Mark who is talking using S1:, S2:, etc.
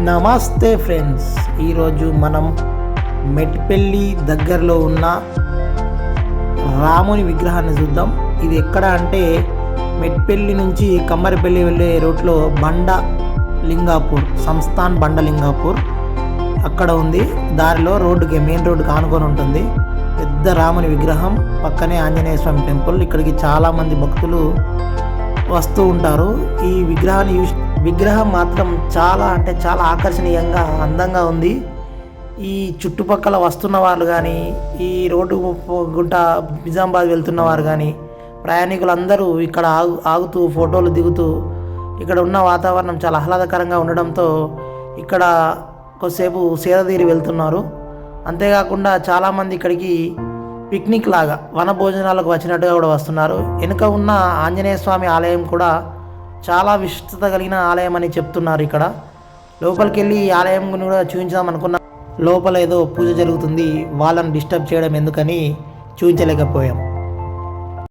S1: నమస్తే ఫ్రెండ్స్, ఈరోజు మనం మెట్పల్లి దగ్గరలో ఉన్న రాముని విగ్రహాన్ని చూద్దాం. ఇది ఎక్కడ అంటే మెట్పల్లి నుంచి కమ్మరిపల్లి వెళ్ళే రూట్లో బండ లింగాపూర్, సంస్థాన్ బండ లింగాపూర్ అక్కడ ఉంది. దారిలో రోడ్డుకి, మెయిన్ రోడ్డుకి ఆనుకొని ఉంటుంది పెద్ద రాముని విగ్రహం. పక్కనే ఆంజనేయ స్వామి టెంపుల్. ఇక్కడికి చాలామంది భక్తులు వస్తూ ఉంటారు. ఈ విగ్రహం మాత్రం చాలా అంటే చాలా ఆకర్షణీయంగా, అందంగా ఉంది. ఈ చుట్టుపక్కల వస్తున్న వాళ్ళు కానీ, ఈ రోడ్డు గుంట నిజామాబాద్ వెళ్తున్న వారు కానీ, ప్రయాణికులందరూ ఇక్కడ ఆగుతూ ఫోటోలు దిగుతూ, ఇక్కడ ఉన్న వాతావరణం చాలా ఆహ్లాదకరంగా ఉండడంతో ఇక్కడ కొద్దిసేపు సేదతీరి వెళ్తున్నారు. అంతేకాకుండా చాలామంది ఇక్కడికి పిక్నిక్ లాగా వన భోజనాలకు వచ్చినట్టుగా కూడా వస్తున్నారు. వెనుక ఉన్న ఆంజనేయ స్వామి ఆలయం కూడా చాలా విశిష్టత కలిగిన ఆలయం అని చెప్తున్నారు. ఇక్కడ లోపలికి వెళ్ళి ఈ ఆలయం కూడా చూపించాం అనుకున్నా, లోపల ఏదో పూజ జరుగుతుంది, వాళ్ళని డిస్టర్బ్ చేయడం ఎందుకని చూపించలేకపోయాం.